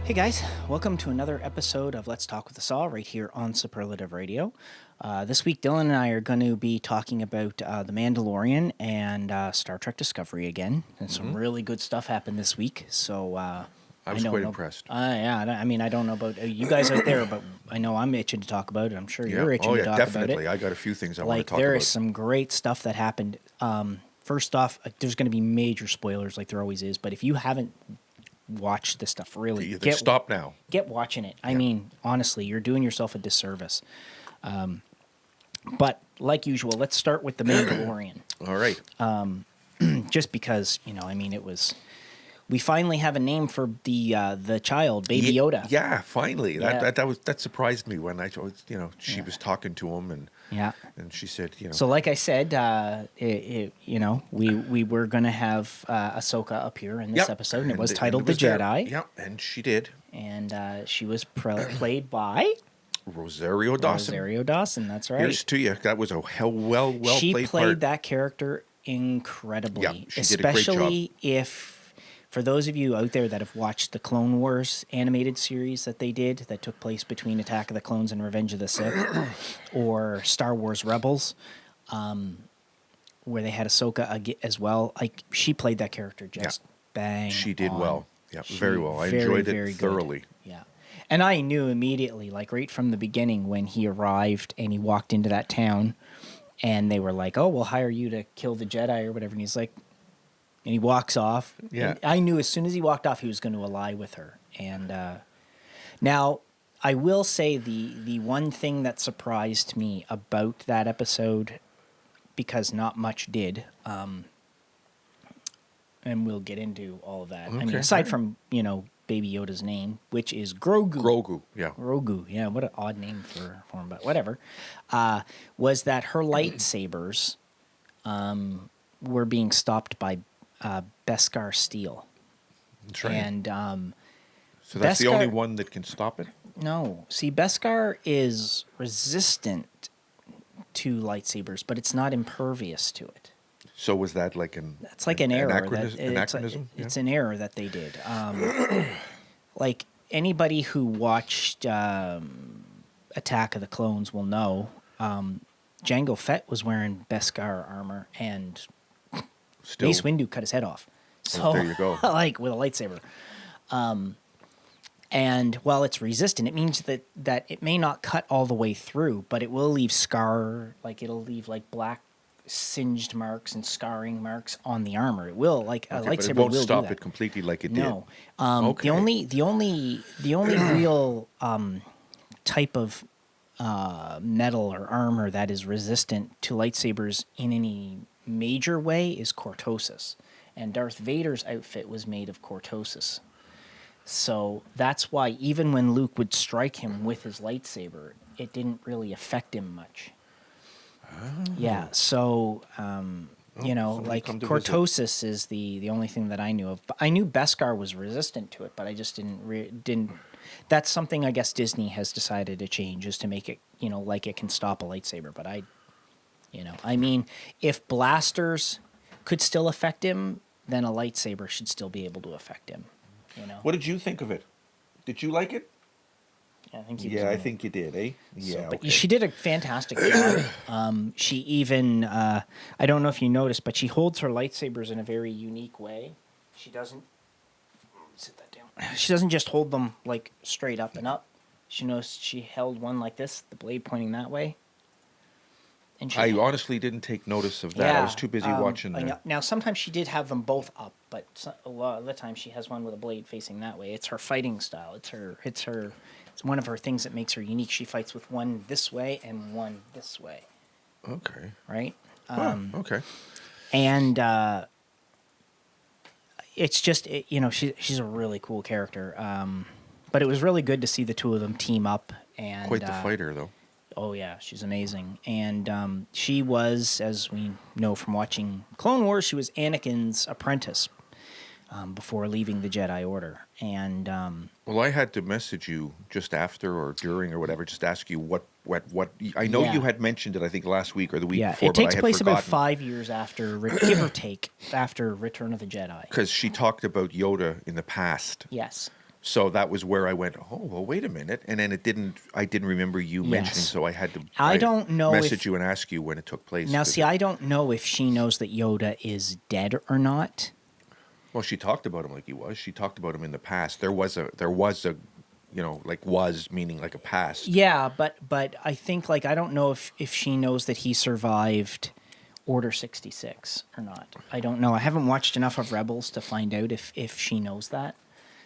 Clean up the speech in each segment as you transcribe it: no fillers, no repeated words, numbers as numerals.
Hey guys, welcome to another episode of Let's Talk with the Saw right here on Superlative Radio. This week, Dylan and I are going to be talking about The Mandalorian and Star Trek Discovery again. And some really good stuff happened this week. So I was quite impressed. Yeah, I mean, I don't know about you guys out there, but I know I'm itching to talk about it. I'm sure you're itching to talk definitely. about it. I got a few things I want to talk There about. is some great stuff that happened. First off, there's going to be major spoilers like there always is. But if you haven't watch this stuff, really Stop now. Get watching it. I mean, honestly, you're doing yourself a disservice. But like usual, let's start with The Mandalorian. All right. Just because, we finally have a name for the child, Baby Yoda. Yeah, finally. Yeah. That surprised me when she was talking to him and she said, So like I said, we were going to have Ahsoka up here in this episode, and it was titled The Jedi. Yeah, and she did. And she was played by Rosario Dawson. Rosario Dawson, that's right. Here's to you. That was a well she played played part. that character incredibly. Yeah, she did a great job. Especially if, for those of you out there that have watched the Clone Wars animated series that they did, that took place between Attack of the Clones and Revenge of the Sith, or Star Wars Rebels, where they had Ahsoka as well, like she played that character just bang. She did on. Well. Yeah, very well. I enjoyed it thoroughly. Good. Yeah. And I knew immediately, like right from the beginning when he arrived and he walked into that town and they were like, oh, we'll hire you to kill the Jedi or whatever. And he's like, and he walks off. Yeah. And I knew as soon as he walked off, he was going to ally with her. And now I will say the one thing that surprised me about that episode, because not much did, and we'll get into all of that. Okay. I mean, aside from, Baby Yoda's name, which is Grogu. Grogu, yeah. Grogu, yeah, what an odd name for him, but whatever. Was that her lightsabers were being stopped by Beskar steel. That's right. And so that's the only one that can stop it? No. See, Beskar is resistant to lightsabers, but it's not impervious to it. So was that like That's like an error. Anachronism? It's an error that they did. Like anybody who watched Attack of the Clones will know, Jango Fett was wearing Beskar armor, and Mace Windu cut his head off. So there you go. Like with a lightsaber. And while it's resistant, it means that it may not cut all the way through, but it will leave it'll leave like black singed marks and scarring marks on the armor. It will, like a lightsaber, but it won't will stop do that. it completely like it No. did. The only real type of metal or armor that is resistant to lightsabers in any major way is cortosis, and Darth Vader's outfit was made of cortosis. So that's why even when Luke would strike him with his lightsaber, it didn't really affect him much. Oh. Yeah, so like cortosis is the only thing that I knew of. But I knew Beskar was resistant to it, but I just didn't. That's something I guess Disney has decided to change, is to make it like it can stop a lightsaber. But I mean, if blasters could still affect him, then a lightsaber should still be able to affect him. What did you think of it? Did you like it? I think I think you did, eh? Yeah. But she did a fantastic job. She even, I don't know if you noticed, but she holds her lightsabers in a very unique way. She doesn't, sit that down. She doesn't just hold them like straight up and up. She held one like this, the blade pointing that way. And I honestly didn't take notice of that. I was too busy watching. Now, sometimes she did have them both up, but a lot of the time she has one with a blade facing that way. It's her fighting style. It's one of her things that makes her unique. She fights with one this way and one this way. Okay. Right? Okay. And it's just, she's a really cool character. But it was really good to see the two of them team up. And quite the fighter, though. Oh, yeah, she's amazing. And she was, as we know from watching Clone Wars, she was Anakin's apprentice before leaving the Jedi Order. And well, I had to message you just after or during or whatever, just ask you what I know you had mentioned it, I think last week or the week before, but I had forgotten. It takes place about 5 years after, give or take, after Return of the Jedi. Because she talked about Yoda in the past. Yes. So that was where I went, oh, well, wait a minute. And then I didn't remember you mentioning, Yes. so I had to I don't know message if you and ask you when it took place. now. 'cause See, I don't know if she knows that Yoda is dead or not. well, she talked about him like he was. She talked about him in the past. There was a, like was meaning like a past. Yeah, but I think like I don't know if she knows that he survived Order 66 or not. I don't know. I haven't watched enough of Rebels to find out if she knows that.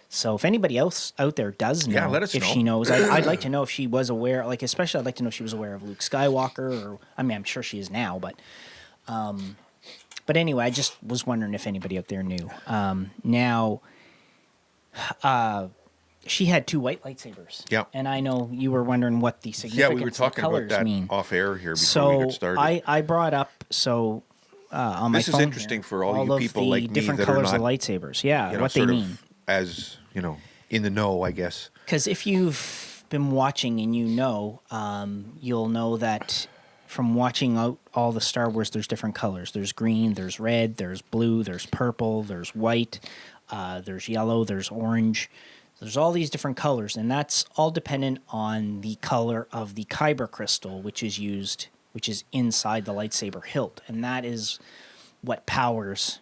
So if anybody else out there does know, Yeah, let us if know. she knows, I'd like to know if she was aware. Like especially, I'd like to know if she was aware of Luke Skywalker, or I mean, I'm sure she is now, but anyway, I just was wondering if anybody out there knew. Now, she had 2 white lightsabers. Yeah. And I know you were wondering what the Yeah, significance we were of talking about colors that mean. off air here before we So got started. I brought up on my This is phone interesting here, for all you of people the like me different that are colors of not, lightsabers. Yeah, what they sort mean. of as, in the know, I guess. Because if you've been watching and you'll know that from watching out all the Star Wars, there's different colors. There's green, there's red, there's blue, there's purple, there's white, there's yellow, there's orange. There's all these different colors, and that's all dependent on the color of the kyber crystal, which is inside the lightsaber hilt, and that is what powers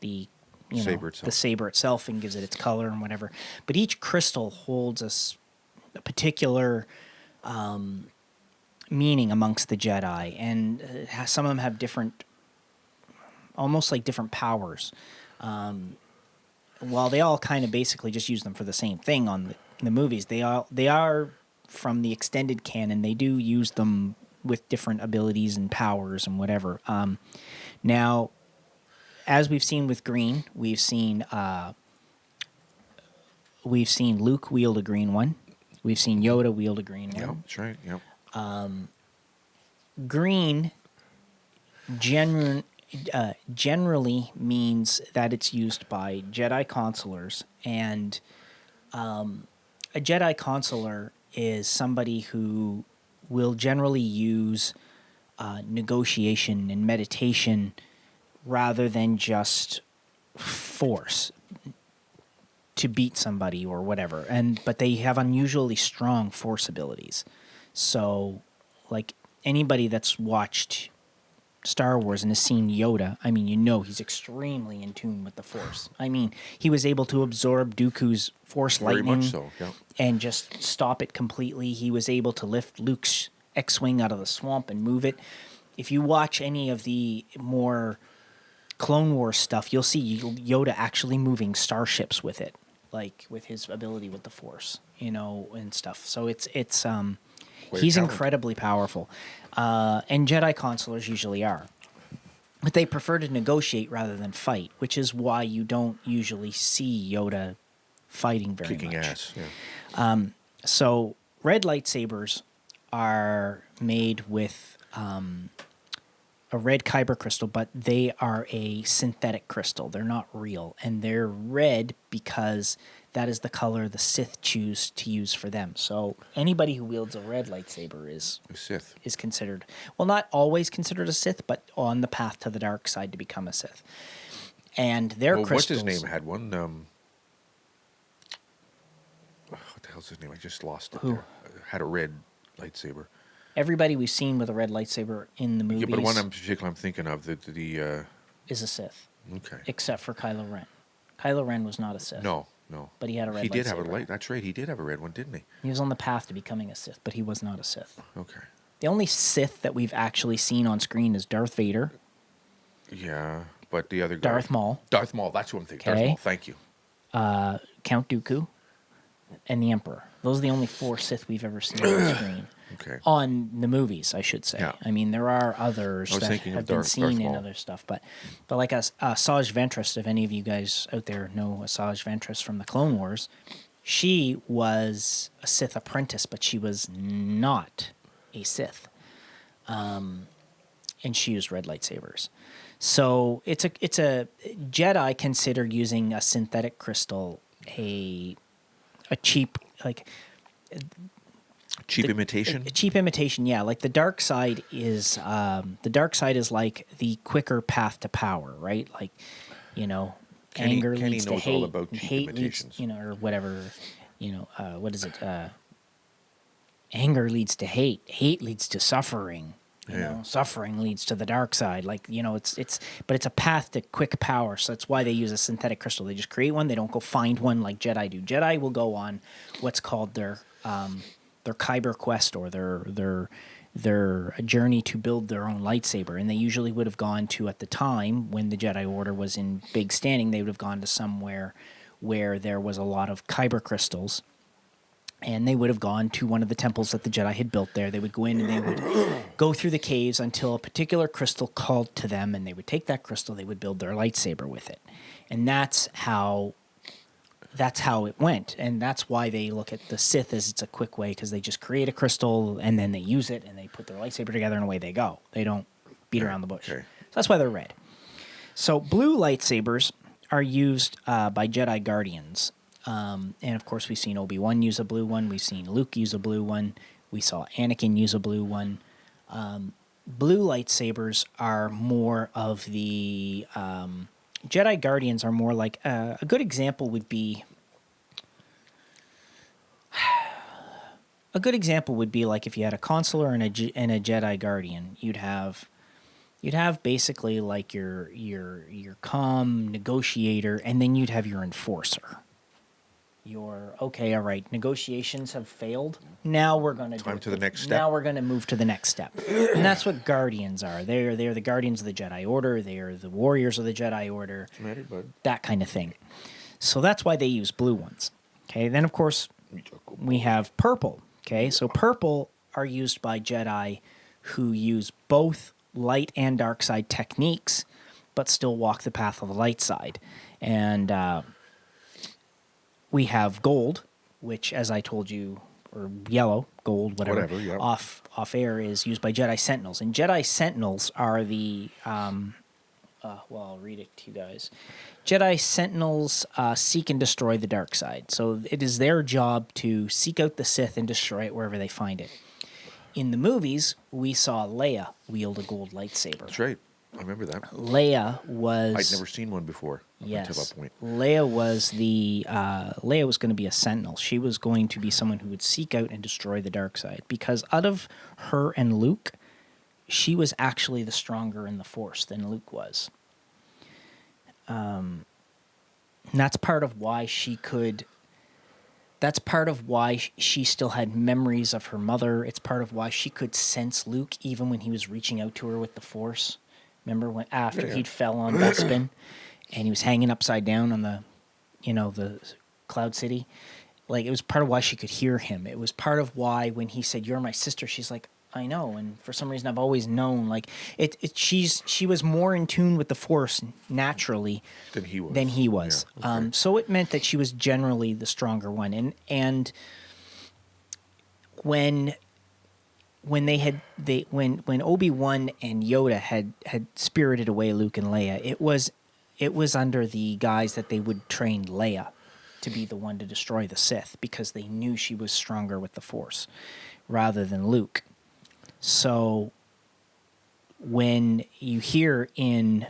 the the saber itself and gives it its color and whatever. But each crystal holds a particular meaning amongst the Jedi, and some of them have different, almost like different powers. While they all kind of basically just use them for the same thing on the movies, they are from the extended canon. They do use them with different abilities and powers and whatever. Now, as we've seen with green, we've seen Luke wield a green one. We've seen Yoda wield a green one. Yeah, that's right. Yep. Green generally means that it's used by Jedi Counselors, and a Jedi Counselor is somebody who will generally use negotiation and meditation rather than just force to beat somebody or whatever. But they have unusually strong force abilities. So, like anybody that's watched Star Wars and has seen Yoda, I mean, he's extremely in tune with the Force. I mean, he was able to absorb Dooku's Force Very lightning much so, yeah. and just stop it completely. He was able to lift Luke's X-Wing out of the swamp and move it. If you watch any of the more Clone Wars stuff, you'll see Yoda actually moving starships with it, like with his ability with the Force, and stuff. So he's incredibly powerful. And Jedi Counselors usually are. But they prefer to negotiate rather than fight, which is why you don't usually see Yoda fighting very much. Kicking ass, yeah. So red lightsabers are made with a red kyber crystal, but they are a synthetic crystal. They're not real. And they're red because that is the color the Sith choose to use for them. So anybody who wields a red lightsaber is A Sith. is considered, well, not always considered a Sith, but on the path to the dark side to become a Sith. And their crystals... What's his name had one? What the hell's his name? I just lost it. Who? There. Had a red lightsaber. Everybody we've seen with a red lightsaber in the movies Yeah, but one in particular I'm thinking of, is a Sith, okay. except for Kylo Ren. Kylo Ren was not a Sith. No. But he had a red lightsaber. He did have a light. That's right. He did have a red one, didn't he? He was on the path to becoming a Sith, but he was not a Sith. Okay. The only Sith that we've actually seen on screen is Darth Vader. Yeah, but the other guy. Darth Maul. Darth Maul. That's what I'm thinking. Okay. Darth Maul. Thank you. Count Dooku, and the Emperor. Those are the only 4 Sith we've ever seen on screen. Okay. On the movies, I should say. Yeah. I mean, there are others that have been seen in other stuff, but like Asajj Ventress, if any of you guys out there know Asajj Ventress from the Clone Wars, she was a Sith apprentice, but she was not a Sith, and she used red lightsabers. So it's a Jedi considered using a synthetic crystal a cheap Cheap imitation? A cheap imitation, yeah. Like the dark side is like the quicker path to power, right? Like, anger Kenny leads to knows all hate, about and cheap hate leads, imitations. or whatever, what is it? Anger leads to hate. Hate leads to suffering. Suffering leads to the dark side. But it's a path to quick power. So that's why they use a synthetic crystal. They just create one. They don't go find one like Jedi do. Jedi will go on what's called their Kyber quest, or their journey to build their own lightsaber. And they usually would have gone to, at the time when the Jedi Order was in big standing, they would have gone to somewhere where there was a lot of Kyber crystals. And they would have gone to one of the temples that the Jedi had built there. They would go in and they would go through the caves until a particular crystal called to them, and they would take that crystal, they would build their lightsaber with it. And that's how it went. And that's why they look at the Sith as it's a quick way, because they just create a crystal and then they use it and they put their lightsaber together and away they go. They don't beat around the bush. Okay. So that's why they're red. So blue lightsabers are used by Jedi Guardians. And of course, we've seen Obi-Wan use a blue one. We've seen Luke use a blue one. We saw Anakin use a blue one. Blue lightsabers are more of the Jedi Guardians are more like a good example would be like if you had a Counselor and a Jedi Guardian, you'd have basically like your calm negotiator, and then you'd have your enforcer. All right, negotiations have failed. Now we're going to Time to the next step. Now we're going to move to the next step. And that's what Guardians are. They're the Guardians of the Jedi Order. They are the Warriors of the Jedi Order. What's the matter, bud? That kind of thing. So that's why they use blue ones. Okay, then of course we have purple. Okay, so purple are used by Jedi who use both light and dark side techniques, but still walk the path of the light side. And we have gold, which, as I told you, or yellow, gold, whatever yeah. off air, is used by Jedi Sentinels. And Jedi Sentinels are the, I'll read it to you guys. Jedi Sentinels seek and destroy the dark side. So it is their job to seek out the Sith and destroy it wherever they find it. In the movies, we saw Leia wield a gold lightsaber. That's right. I remember that. Leia was... I'd never seen one before until that point. Leia was Leia was going to be a Sentinel. She was going to be someone who would seek out and destroy the dark side. Because out of her and Luke, she was actually the stronger in the Force than Luke was. And that's part of why she could... That's part of why she still had memories of her mother. It's part of why she could sense Luke even when he was reaching out to her with the Force. Remember when after he'd fell on Bespin and he was hanging upside down on the Cloud City? Like, it was part of why she could hear him. It was part of why when he said, "You're my sister," she's like, "I know." And for some reason I've always known, like she was more in tune with the Force naturally than he was. Yeah, okay. So it meant that she was generally the stronger one. And when Obi-Wan and Yoda had spirited away Luke and Leia, it was under the guise that they would train Leia to be the one to destroy the Sith, because they knew she was stronger with the Force rather than Luke. So when you hear in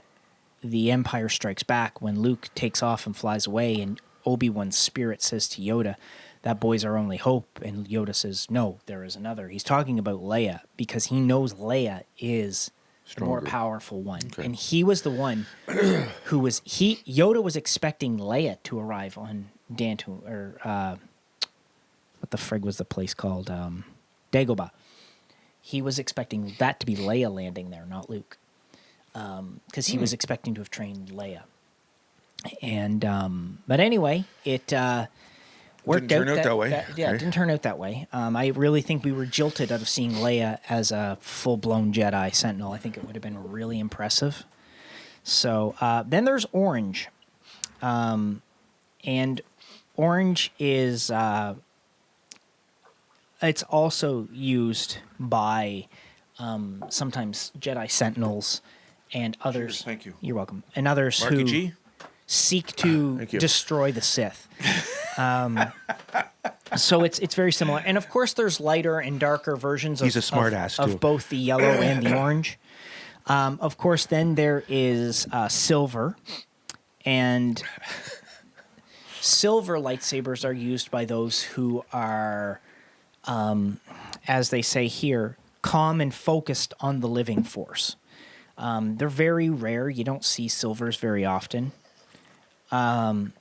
The Empire Strikes Back, when Luke takes off and flies away and Obi-Wan's spirit says to Yoda, "That boy's our only hope," and Yoda says, "No, there is another." He's talking about Leia because he knows Leia is the more powerful one. Okay. And he was the one who was... Yoda was expecting Leia to arrive on Dantooine, or what the frig was the place called? Dagobah. He was expecting that to be Leia landing there, not Luke. Because he was expecting to have trained Leia. And but anyway, it worked didn't turn out that way. It didn't turn out that way. I really think we were jilted out of seeing Leia as a full-blown Jedi Sentinel. I think it would have been really impressive. So then there's orange. And orange is... it's also used by sometimes Jedi Sentinels and others. Cheers, thank you. You're welcome. And others Marky who G? seek to destroy the Sith. So it's very similar. And of course, there's lighter and darker versions He's a smart ass of too. both the yellow and the orange. Of course, then there is silver. And silver lightsabers are used by those who are, as they say here, calm and focused on the living force. They're very rare. You don't see silvers very often. Then,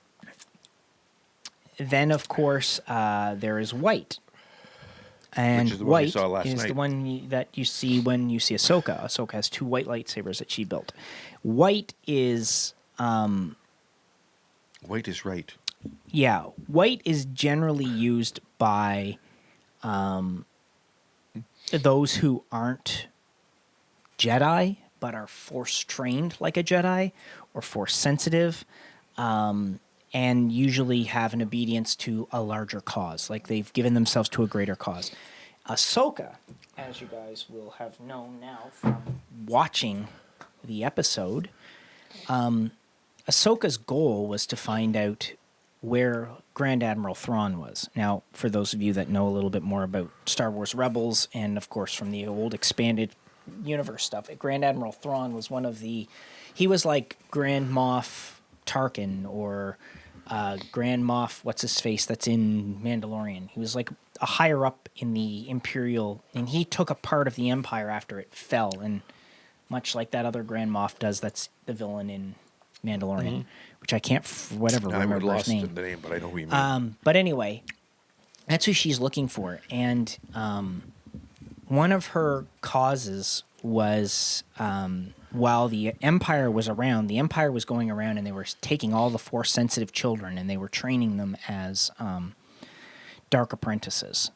of course, there is white. And Which is the one we white saw last is night. the one that you see when you see Ahsoka. Ahsoka has 2 white lightsabers that she built. White is... White is right. Yeah, white is generally used by those who aren't Jedi, but are Force trained like a Jedi or Force sensitive, and usually have an obedience to a larger cause, like they've given themselves to a greater cause. Ahsoka, as you guys will have known now from watching the episode, Ahsoka's goal was to find out where Grand Admiral Thrawn was. Now, for those of you that know a little bit more about Star Wars Rebels, and of course from the old expanded universe stuff, Grand Admiral Thrawn was one of the... He was like Grand Moff Tarkin, or Grand Moff, what's-his-face, that's in Mandalorian. He was like a higher up in the Imperial, and he took a part of the Empire after it fell, and much like that other Grand Moff does, that's the villain in Mandalorian, which I can't, remember lost his name. the name, but I know who you mean. But anyway, that's who she's looking for. And one of her causes was, while the Empire was around, the Empire was going around and they were taking all the Force-sensitive children and they were training them as dark apprentices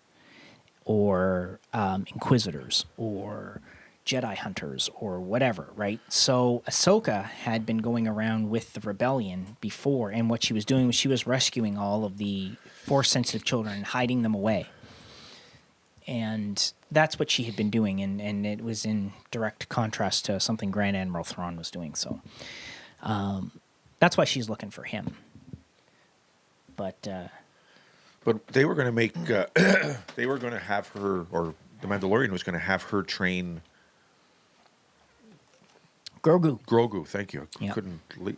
or Inquisitors or Jedi hunters or whatever, right? So Ahsoka had been going around with the rebellion before, and what she was doing was she was rescuing all of the Force-sensitive children and hiding them away. And that's what she had been doing, and it was in direct contrast to something Grand Admiral Thrawn was doing. So that's why she's looking for him. But they were going to make, they were going to have her, or the Mandalorian was going to have her train Grogu. Thank you. Yeah.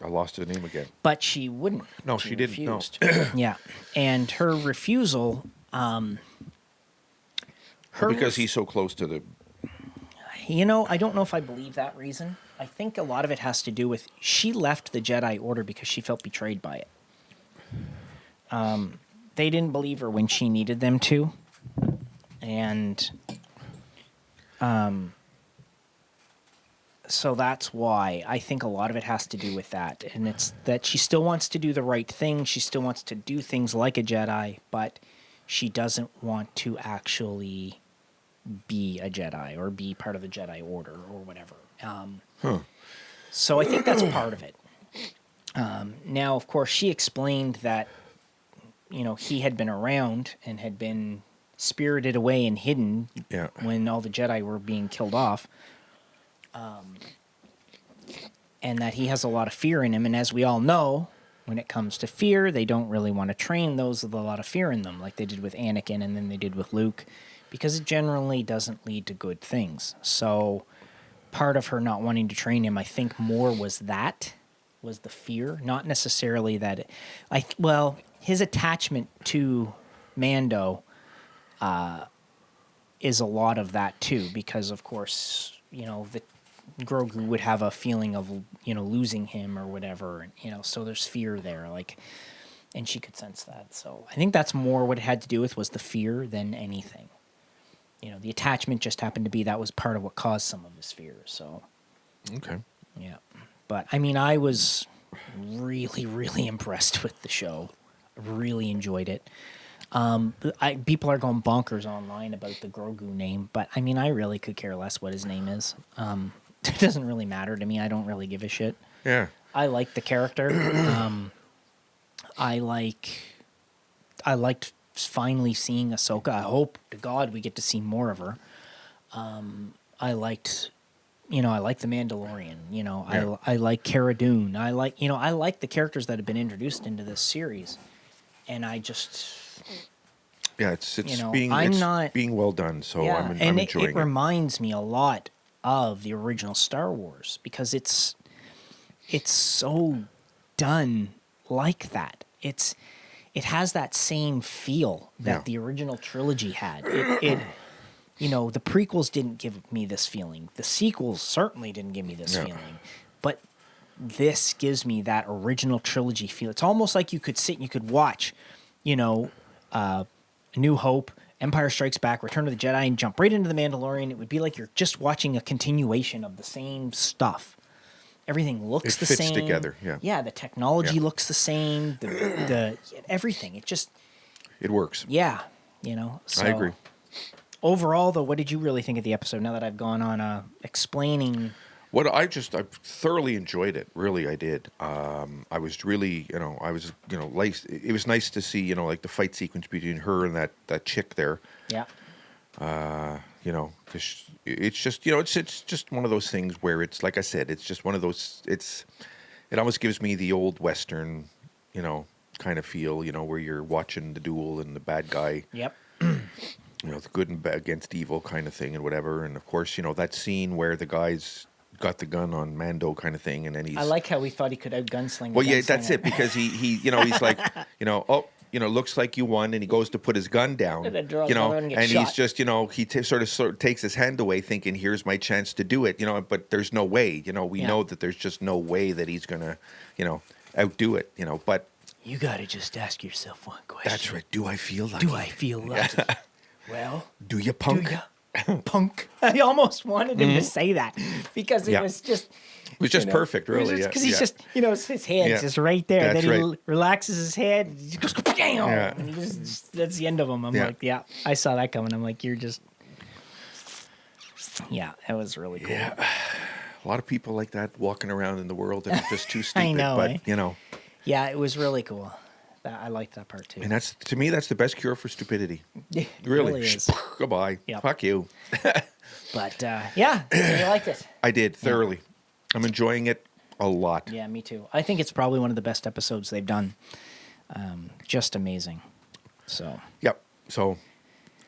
I lost the name again. But she wouldn't. No, she didn't. Refused. No. Yeah. And her refusal... because he's so close to the... You know, I don't know if I believe that reason. I think a lot of it has to do with she left the Jedi Order because she felt betrayed by it. They didn't believe her when she needed them to. And so that's why I think a lot of it has to do with that. And it's that she still wants to do the right thing. She still wants to do things like a Jedi, but she doesn't want to actually be a Jedi or be part of the Jedi Order or whatever. So I think that's part of it. Now, of course, she explained that, you know, he had been around and had been spirited away and hidden when all the Jedi were being killed off. And that he has a lot of fear in him. And as we all know, when it comes to fear, they don't really want to train those with a lot of fear in them, like they did with Anakin and then they did with Luke, because it generally doesn't lead to good things. So part of her not wanting to train him, I think more was the fear, not necessarily that his attachment to Mando is a lot of that too, because of course, you know, the Grogu would have a feeling of, you know, losing him or whatever, and, you know, so there's fear there, like, and she could sense that. So I think that's more what it had to do with was the fear than anything. You know, the attachment just happened to be that was part of what caused some of his fear. So, okay, yeah, but I mean, I was really, really impressed with the show. I really enjoyed it. People are going bonkers online about the Grogu name, but I mean, I really could care less what his name is. It doesn't really matter to me. I don't really give a shit. Yeah. I like the character. I liked finally seeing Ahsoka. I hope to God we get to see more of her. I liked the Mandalorian. You know, Yeah. I like Cara Dune. I like the characters that have been introduced into this series, and I just. Yeah, it's being well done, so Yeah, I'm and enjoying it reminds me a lot of the original Star Wars because it's so done like that. It has that same feel that the original trilogy had. It the prequels didn't give me this feeling. The sequels certainly didn't give me this feeling. But this gives me that original trilogy feel. It's almost like you could sit and you could watch, A New Hope, Empire Strikes Back, Return of the Jedi, and jump right into The Mandalorian. It would be like you're just watching a continuation of the same stuff. Everything looks the same. It fits together, yeah. Yeah, the technology looks the same. The everything. It works. Yeah, So I agree. Overall, though, what did you really think of the episode? Now that I've gone on explaining. I thoroughly enjoyed it. Really, I did. I was really, like, it was nice to see, like the fight sequence between her and that chick there. Yeah. It's just, it's just one of those things where it's, like I said, it's just one of those, it almost gives me the old Western, kind of feel, where you're watching the duel and the bad guy. Yep. The good and bad against evil kind of thing and whatever. And of course, that scene where the guy's got the gun on Mando kind of thing, and then I like how we thought he could out gunsling. Well, yeah, that's it, because he he's like, looks like you won, and he goes to put his gun down, and then and he's just, he sort of takes his hand away, thinking, here's my chance to do it, but there's no way, we know that there's just no way that he's gonna, outdo it, but you gotta just ask yourself one question. That's right. Do I feel lucky? Do I feel lucky? Well, do you, punk? Do ya? Punk. I almost wanted him to say that because it was just. It was just perfect, really. Because he's just, his hand's just right there. That's then he relaxes his head. And he goes, bam! And he that's the end of him. I'm like, I saw that coming. I'm like, you're just. Yeah, that was really cool. Yeah. A lot of people like that walking around in the world that are just too stupid. I know, but, Yeah, it was really cool. I liked that part too. And to me, that's the best cure for stupidity. It really is. Goodbye. Yep. Fuck you. But yeah, you liked it. I did thoroughly. Yeah. I'm enjoying it a lot. Yeah, me too. I think it's probably one of the best episodes they've done. Just amazing. So. Yep. So,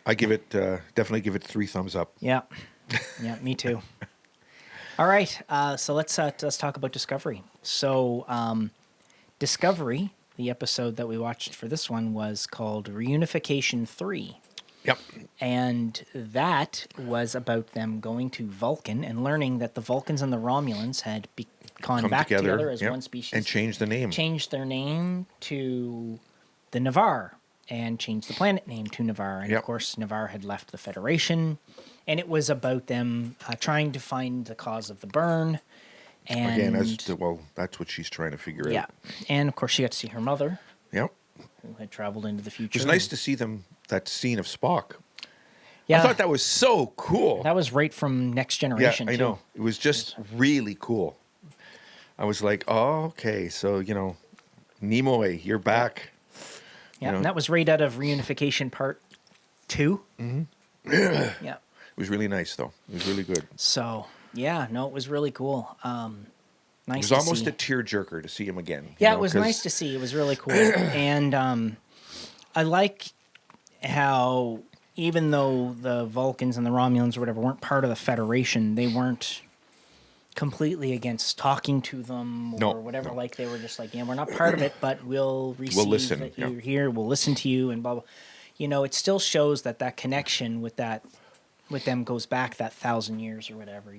I give it definitely give it 3 thumbs up. Yeah. Yeah, me too. All right. So let's talk about Discovery. So, Discovery. The episode that we watched for this one was called Reunification 3. Yep. And that was about them going to Vulcan and learning that the Vulcans and the Romulans had gone back together as one species. And changed the name. Changed their name to the Navarre and changed the planet name to Navarre. And, of course, Navarre had left the Federation. And it was about them trying to find the cause of the burn. And Again, that's what she's trying to figure out. Yeah. And, of course, she got to see her mother. Yep. Who had traveled into the future. It was nice to see that scene of Spock. Yeah. I thought that was so cool. That was right from Next Generation, I know. It was just really cool. I was like, oh, okay. So, Nimoy, you're back. Yeah, and that was right out of Reunification Part 2. Mm-hmm. Yeah. It was really nice, though. It was really good. So, yeah, no, it was really cool. Nice. It was almost a tearjerker to see him again. Yeah, it was nice to see. It was really cool. And I like how even though the Vulcans and the Romulans or whatever weren't part of the Federation, they weren't completely against talking to them or whatever. No. Like, they were just like, we're not part of it, but we'll receive that you're here. We'll listen to you and blah, blah. It still shows that connection with them goes back that 1,000 years or whatever,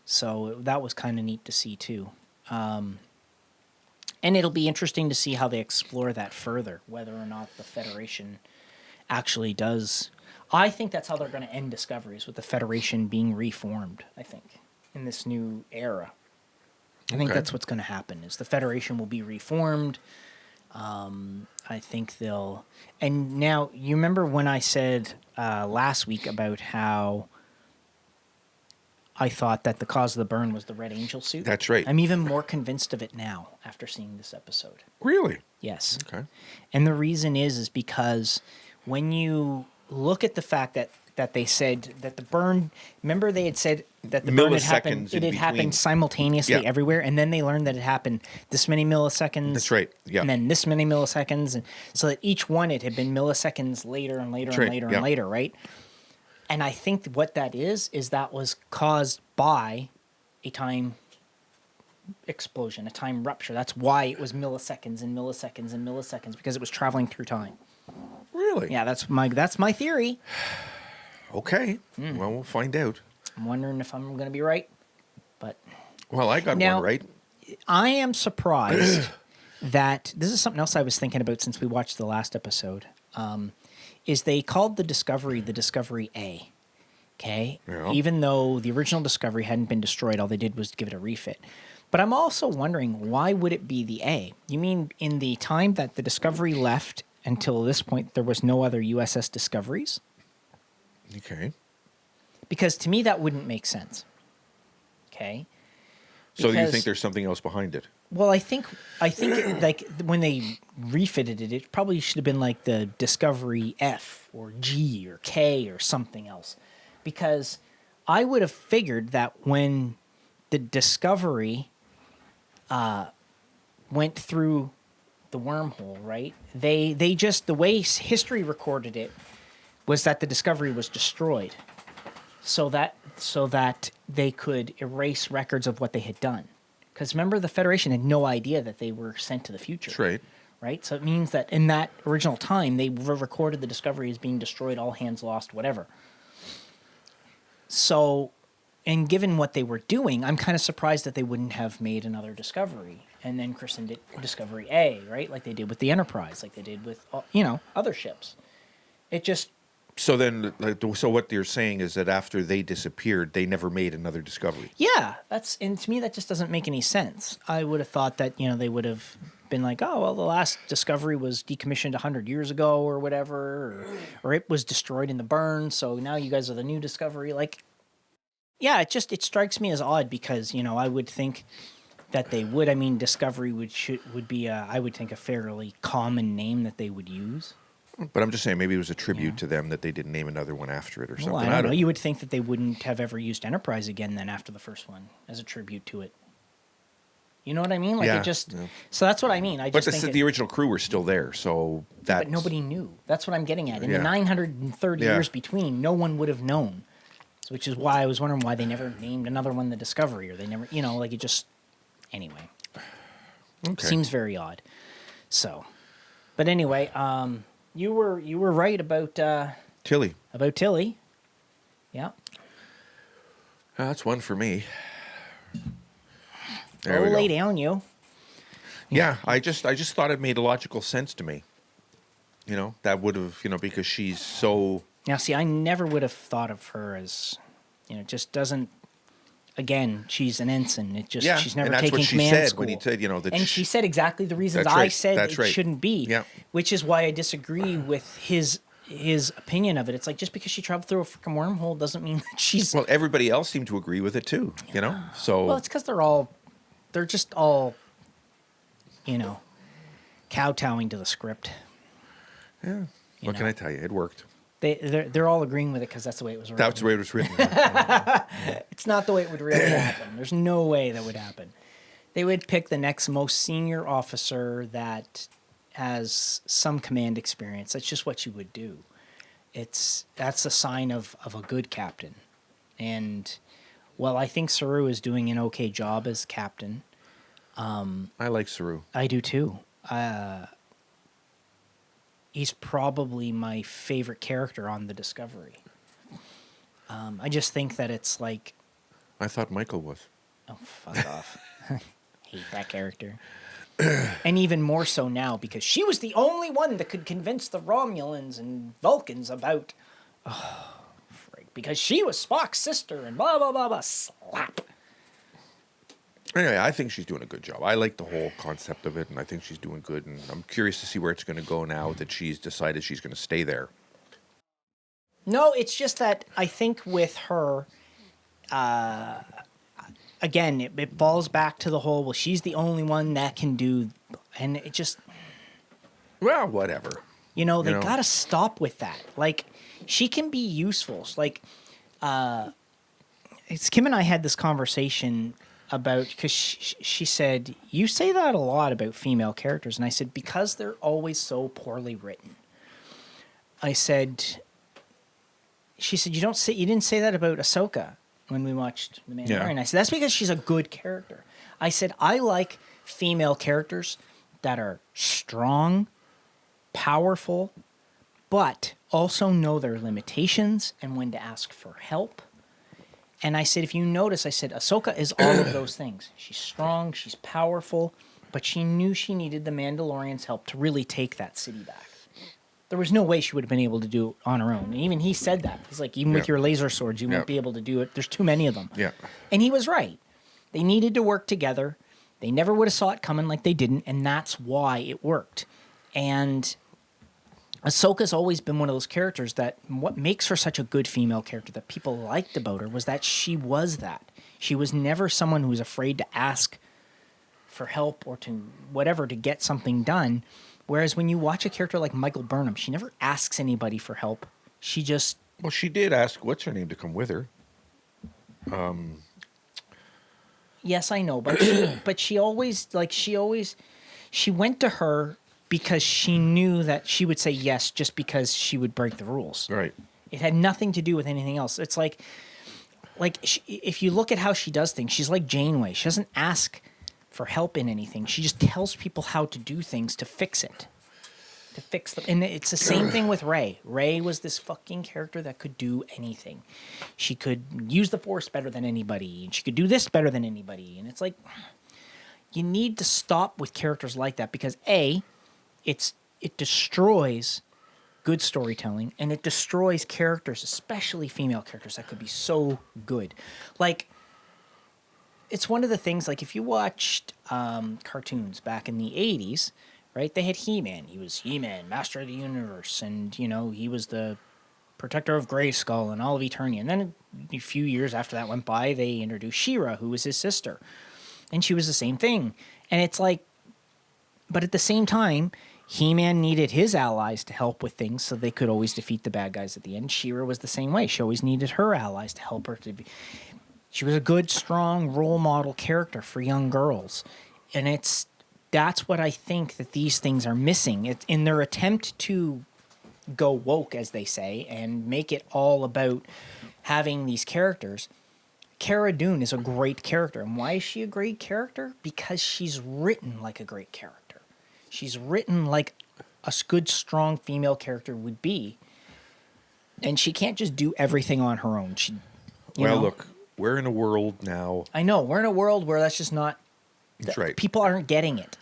So that was kind of neat to see too. And it'll be interesting to see how they explore that further, whether or not the Federation actually does. I think that's how they're going to end Discoveries, with the Federation being reformed, I think, in this new era. I think that's what's going to happen, is the Federation will be reformed. I think they'll... And now, you remember when I said last week about how I thought that the cause of the burn was the Red Angel suit? That's right. I'm even more convinced of it now after seeing this episode. Really? Yes. Okay. And the reason is because when you look at the fact that they said that the burn... Remember they had said that the burn had happened... It had happened simultaneously everywhere, and then they learned that it happened this many milliseconds. That's right, yeah. And then this many milliseconds, and so that each one, it had been milliseconds later and later and later and later, right? And I think what that is that was caused by a time explosion, a time rupture. That's why it was milliseconds and milliseconds and milliseconds, because it was traveling through time. Really? Yeah, that's my theory. Okay. Well, we'll find out. I'm wondering if I'm going to be right, but Well, I got Now- one right. I am surprised that this is something else I was thinking about since we watched the last episode. Is they called the Discovery A. Okay, Yeah. even though the original Discovery hadn't been destroyed, all they did was give it a refit. But I'm also wondering, why would it be the A? You mean in the time that the Discovery left until this point, there was no other USS Discoveries? Okay. Because to me, that wouldn't make sense. Okay. So you Because- think there's something else behind it? Well, I think like when they refitted it, it probably should have been like the Discovery F or G or K or something else, because I would have figured that when the Discovery went through the wormhole, right? They just, the way history recorded it was that the Discovery was destroyed, so that they could erase records of what they had done. Because remember, the Federation had no idea that they were sent to the future. That's right. Right? So it means that in that original time, they recorded the Discovery as being destroyed, all hands lost, whatever. So, and given what they were doing, I'm kind of surprised that they wouldn't have made another Discovery and then christened it Discovery A, right? Like they did with the Enterprise, like they did with, other ships. It just... So then, so what you're saying is that after they disappeared, they never made another Discovery. Yeah, and to me that just doesn't make any sense. I would have thought that, they would have been like, oh, well, the last Discovery was decommissioned 100 years ago or whatever, or it was destroyed in the burn, so now you guys are the new Discovery. Like, yeah, it strikes me as odd because, I would think that they would. I mean, Discovery would be, I would think, a fairly common name that they would use. But I'm just saying, maybe it was a tribute to them that they didn't name another one after it or something. Well, I don't know. You would think that they wouldn't have ever used Enterprise again then after the first one as a tribute to it. You know what I mean? Like Yeah, it just. yeah. So that's what I mean. But the original crew were still there, so that. But nobody knew. That's what I'm getting at. In Yeah. the 930 Yeah. years between, no one would have known. So, which is why I was wondering why they never named another one the Discovery, or they never, like it just. Anyway, Okay. seems very odd. So, but anyway, you were right about Tilly. Tilly. Yeah. That's one for me. Go There we lay go. down, you. Yeah, I just thought it made logical sense to me. That would have, because she's so. Now, see, I never would have thought of her as, just doesn't. Again, she's an ensign. It just she's never and that's taken what she command said school. when he said, that. And she said exactly the reasons That's I right, said that's it right. shouldn't be. Yeah. Which is why I disagree with his opinion of it. It's like just because she traveled through a freaking wormhole doesn't mean that she's. Well, everybody else seemed to agree with it too. So. Well, it's because they're just all, kowtowing to the script. Yeah. What can I tell you? It worked. They're all agreeing with it because that's the way it was written. That's the way it was written. It's not the way it would really happen. There's no way that would happen. They would pick the next most senior officer that has some command experience. That's just what you would do. That's a sign of a good captain. And, well, I think Saru is doing an okay job as captain. I like Saru. I do too. He's probably my favorite character on the Discovery. I just think that it's like... I thought Michael was. Oh, fuck off. Hate that character. And even more so now, because she was the only one that could convince the Romulans and Vulcans about... Oh, frig. Because she was Spock's sister and blah, blah, blah, blah. Slap. Anyway, I think she's doing a good job. I like the whole concept of it, and I think she's doing good. And I'm curious to see where it's going to go now that she's decided she's going to stay there. No, it's just that I think with her, again, it falls back to the whole, well, she's the only one that can do, and it just, Well, whatever. they got to stop with that. Like, she can be useful. Like, it's Kim and I had this conversation about, because she said, you say that a lot about female characters. And I said, because they're always so poorly written. I said, she said, you didn't say that about Ahsoka when we watched The Mandalorian. Yeah. I said, that's because she's a good character. I said, I like female characters that are strong, powerful, but also know their limitations and when to ask for help. And I said, if you notice, I said, Ahsoka is all of those things. She's strong, she's powerful, but she knew she needed the Mandalorians' help to really take that city back. There was no way she would have been able to do it on her own. And even he said that. He's like, even with your laser swords, you won't be able to do it. There's too many of them. Yeah. And he was right. They needed to work together. They never would have saw it coming like they didn't, and that's why it worked. And Ahsoka's always been one of those characters that what makes her such a good female character that people liked about her was that she was that. She was never someone who was afraid to ask for help or to whatever to get something done. Whereas when you watch a character like Michael Burnham, she never asks anybody for help. She just... Well, she did ask, what's her name, to come with her. Yes, I know, but she always she went to her because she knew that she would say yes just because she would break the rules. Right. It had nothing to do with anything else. It's like if you look at how she does things, she's like Janeway. She doesn't ask for help in anything. She just tells people how to do things to fix it. To fix them. And it's the same thing with Rey. Rey was this fucking character that could do anything. She could use the Force better than anybody. And she could do this better than anybody. And it's like, you need to stop with characters like that because A, it destroys good storytelling and it destroys characters, especially female characters that could be so good. Like, it's one of the things, like if you watched cartoons back in the 80s, right, they had He-Man. He was He-Man, Master of the Universe, and, he was the protector of Grayskull and all of Eternia. And then a few years after that went by, they introduced She-Ra, who was his sister. And she was the same thing. And it's like, but at the same time, He-Man needed his allies to help with things so they could always defeat the bad guys at the end. She-Ra was the same way. She always needed her allies to help her to be... She was a good, strong role model character for young girls. And that's what I think that these things are missing. It's in their attempt to go woke, as they say, and make it all about having these characters. Cara Dune is a great character. And why is she a great character? Because she's written like a great character. She's written like a good, strong female character would be. And she can't just do everything on her own. Look, we're in a world now. I know. We're in a world where that's just not... That's right. People aren't getting it.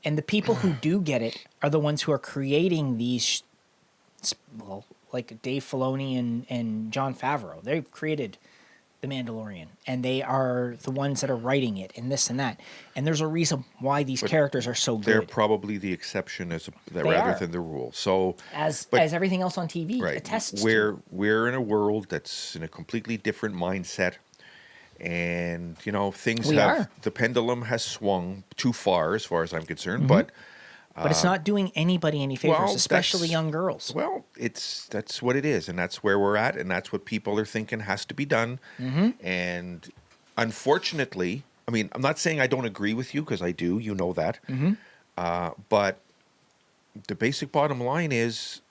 And the people who do get it are the ones who are creating these... like Dave Filoni and Jon Favreau. They've created The Mandalorian. And they are the ones that are writing it and this and that. And there's a reason why these characters are so good. They're probably the exception rather than the rule. So as everything else on TV attests to. We're in a world that's in a completely different mindset. And, the pendulum has swung too far as I'm concerned. Mm-hmm. But it's not doing anybody any favors, especially young girls. Well, that's what it is. And that's where we're at. And that's what people are thinking has to be done. Mm-hmm. And unfortunately, I mean, I'm not saying I don't agree with you because I do. You know that. Mm-hmm. But the basic bottom line is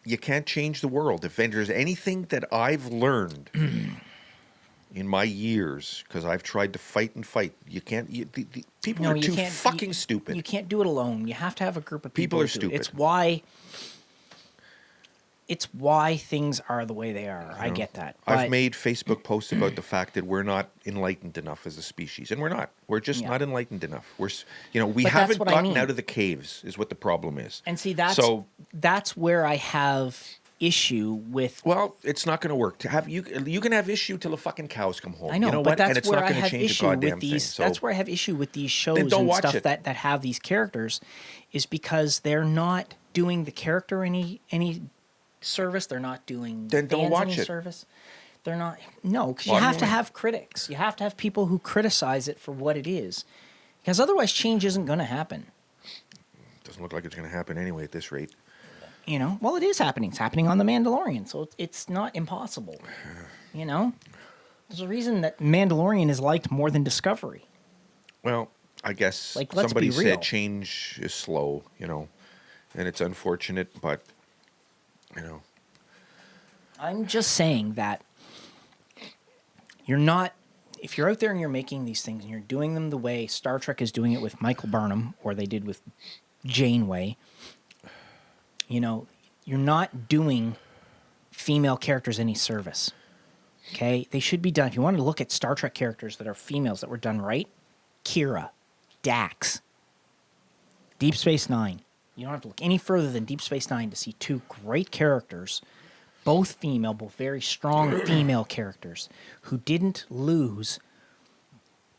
you can't change the world. If there's anything that I've learned... in my years, because I've tried to fight and fight, you can't. People are too fucking stupid. You can't do it alone. You have to have a group of people. People are stupid. It's why things are the way they are. I get that. I've made Facebook posts about the fact that we're not enlightened enough as a species, and we're not. We're just not enlightened enough. We haven't gotten out of the caves. Is what the problem is. And see, that's where I have issue with. Well, it's not going to work. You can have issue till the fucking cows come home. I know, you know but what? that's and it's where not I going to have change issue a goddamn with these. thing. So that's where I have issue with these shows and stuff that have these characters, is because they're not doing the character any service. They're not doing then fans don't watch any it. Service. They're not. No, because you have to have critics. You have to have people who criticize it for what it is, because otherwise change isn't going to happen. Doesn't look like it's going to happen anyway at this rate. Well, it is happening. It's happening on The Mandalorian, so it's not impossible. There's a reason that Mandalorian is liked more than Discovery. Well, I guess somebody said change is slow, and it's unfortunate, but, I'm just saying that you're not if you're out there and you're making these things and you're doing them the way Star Trek is doing it with Michael Burnham, or they did with Janeway, you know, you're not doing female characters any service. Okay? They should be done. If you want to look at Star Trek characters that are females that were done right, Kira, Dax, Deep Space Nine. You don't have to look any further than Deep Space Nine to see two great characters, both female, both very strong female characters, who didn't lose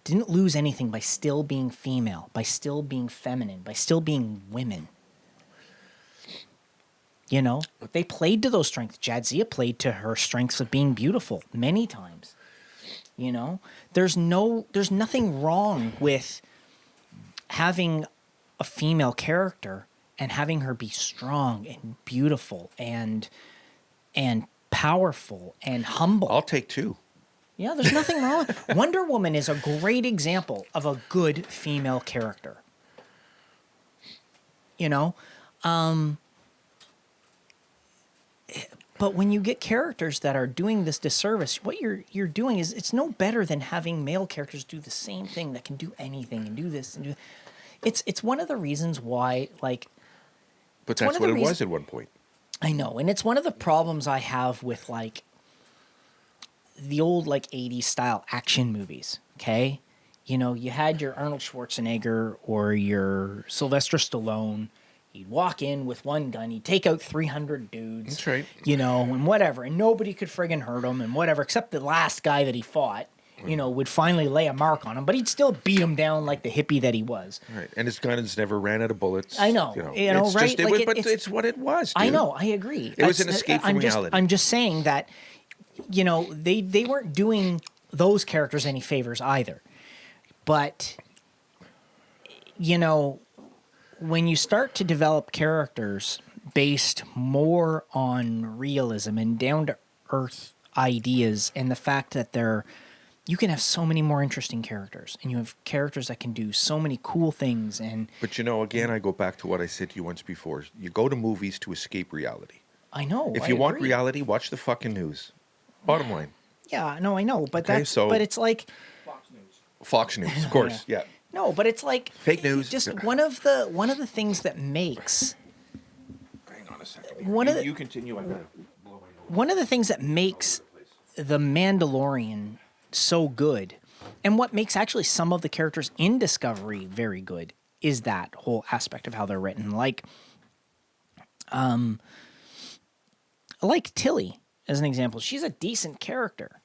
anything by still being female, by still being feminine, by still being women. You know, they played to those strengths. Jadzia played to her strengths of being beautiful many times. You know, there's nothing wrong with having a female character and having her be strong and beautiful and powerful and humble. I'll take two. Yeah, there's nothing wrong with it. Wonder Woman is a great example of a good female character. You know? But when you get characters that are doing this disservice, what you're doing is it's no better than having male characters do the same thing that can do anything and do this and do. It's one of the reasons why, like. But that's what it was at one point. I know, and it's one of the problems I have with like the old like 80s style action movies. Okay, you know, you had your Arnold Schwarzenegger or your Sylvester Stallone. He'd walk in with one gun, he'd take out 300 dudes. That's right. You know, and whatever, and nobody could friggin' hurt him and whatever, except the last guy that he fought. You know, would finally lay a mark on him, but he'd still beat him down like the hippie that he was. Right, and his guns never ran out of bullets. I know, it's right? Just, like it's what it was. Dude. I know, I agree. It was an escape from reality. I'm just saying that, you know, they weren't doing those characters any favors either. But, you know, when you start to develop characters based more on realism and down to earth ideas, and the fact that you can have so many more interesting characters, and you have characters that can do so many cool things. But you know, again, I go back to what I said to you once before. You go to movies to escape reality. I know. If you want reality, watch the fucking news. Bottom line. Yeah, no, I know, but Okay, but it's like Fox News, of course. Yeah. No, but it's like fake news. Just one of the things that makes. Hang on a second. You continue. I gotta blow my nose. One of the things that makes The Mandalorian so good, and what makes actually some of the characters in Discovery very good, is that whole aspect of how they're written. Like Tilly, as an example, she's a decent character,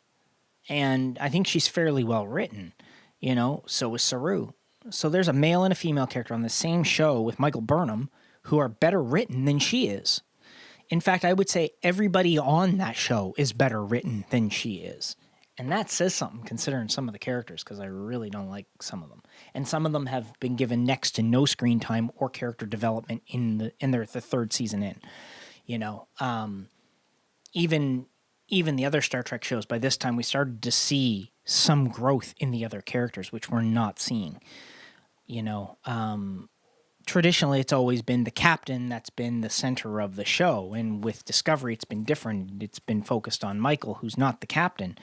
and I think she's fairly well written. You know, so is Saru. So there's a male and a female character on the same show with Michael Burnham who are better written than she is. In fact, I would say everybody on that show is better written than she is. And that says something, considering some of the characters, because I really don't like some of them. And some of them have been given next to no screen time or character development in the third season in. You know, even the other Star Trek shows, by this time we started to see some growth in the other characters, which we're not seeing. You know, traditionally it's always been the captain that's been the center of the show, and with Discovery it's been different. It's been focused on Michael, who's not the captain,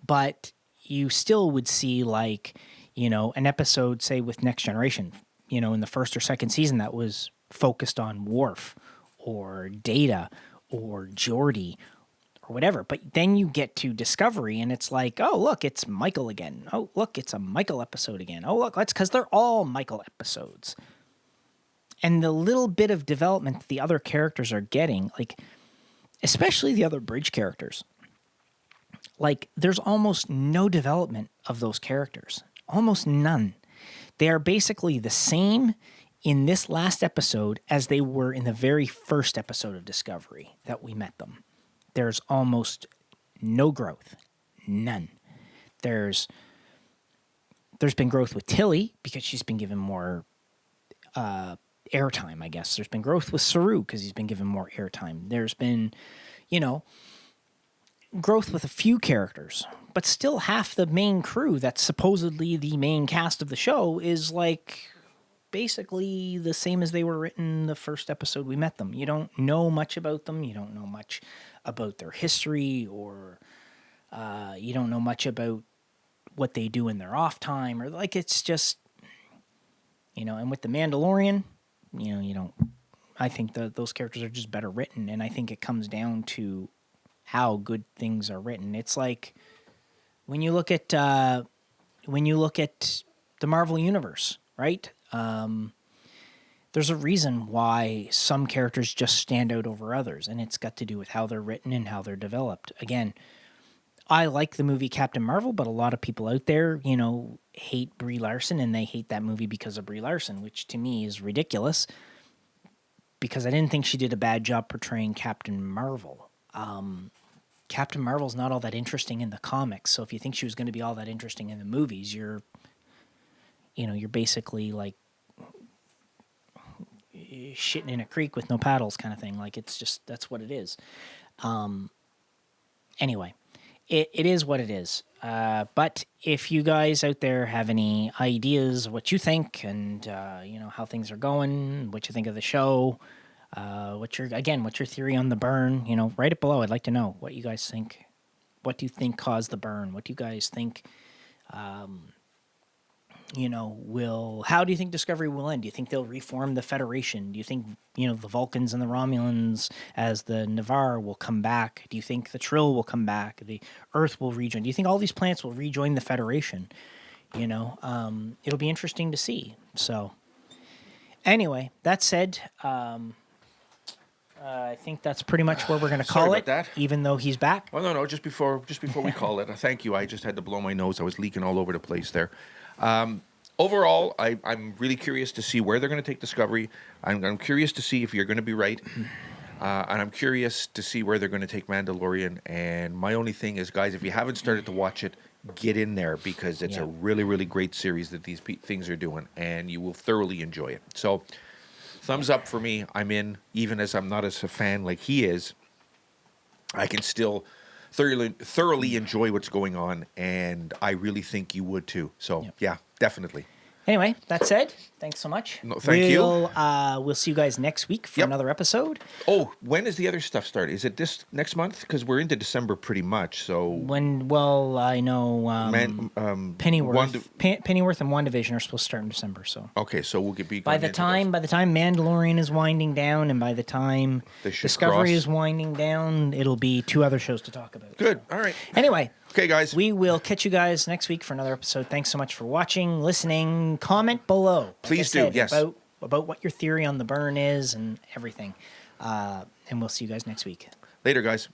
but you still would see, like, you know, an episode, say with Next Generation, you know, in the first or second season that was focused on Worf or Data or Geordi or whatever. But then you get to Discovery and it's like, oh, look, it's Michael again. Oh, look, it's a Michael episode again. Oh, look, that's because they're all Michael episodes. And the little bit of development the other characters are getting, like, especially the other bridge characters, like, there's almost no development of those characters. Almost none. They are basically the same in this last episode as they were in the very first episode of Discovery that we met them. There's almost no growth. None. There's been growth with Tilly because she's been given more airtime, I guess. There's been growth with Saru because he's been given more airtime. There's been, you know, growth with a few characters, but still half the main crew that's supposedly the main cast of the show is, like, basically the same as they were written the first episode we met them. You don't know much about them. You don't know much about their history, or you don't know much about what they do in their off time, or like it's just, and with the Mandalorian, you don't. I think those characters are just better written, and I think it comes down to how good things are written. It's like when you look at the Marvel universe, right? There's a reason why some characters just stand out over others, and it's got to do with how they're written and how they're developed. Again, I like the movie Captain Marvel, but a lot of people out there, hate Brie Larson, and they hate that movie because of Brie Larson, which to me is ridiculous because I didn't think she did a bad job portraying Captain Marvel. Captain Marvel's not all that interesting in the comics, so if you think she was going to be all that interesting in the movies, you're basically like shitting in a creek with no paddles kind of thing. Like, it's just, that's what it is. Anyway, it is what it is. But if you guys out there have any ideas of what you think and, how things are going, what you think of the show, what's your theory on the burn, write it below. I'd like to know what you guys think. What do you think caused the burn? What do you guys think, how do you think Discovery will end? Do you think they'll reform the Federation? Do you think, the Vulcans and the Romulans as the Navarre will come back? Do you think the Trill will come back? The Earth will rejoin? Do you think all these planets will rejoin the Federation? It'll be interesting to see. So, anyway, that said, I think that's pretty much where we're going to call it, that. even though he's back. Well, no, just before we call it, thank you. I just had to blow my nose. I was leaking all over the place there. Overall, I'm really curious to see where they're going to take Discovery. I'm curious to see if you're going to be right. And I'm curious to see where they're going to take Mandalorian. And my only thing is, guys, if you haven't started to watch it, get in there because it's a really, really great series that these things are doing. And you will thoroughly enjoy it. So, thumbs up for me. I'm in. Even as I'm not as a fan like he is, I can still thoroughly enjoy what's going on, and I really think you would too. So, yeah, definitely. Anyway, that said, thanks so much. No, thank you. We'll see you guys next week for another episode. Oh, when is the other stuff start? Is it this next month? Because we're into December pretty much. So I know Pennyworth, Pennyworth and WandaVision are supposed to start in December. So okay, so we'll be by the time Mandalorian is winding down, and by the time Discovery is winding down, it'll be 2 other shows to talk about. Good. All right. Anyway. Okay, guys. We will catch you guys next week for another episode. Thanks so much for watching, listening. Comment below. Please do, yes. About what your theory on the burn is and everything. And we'll see you guys next week. Later, guys.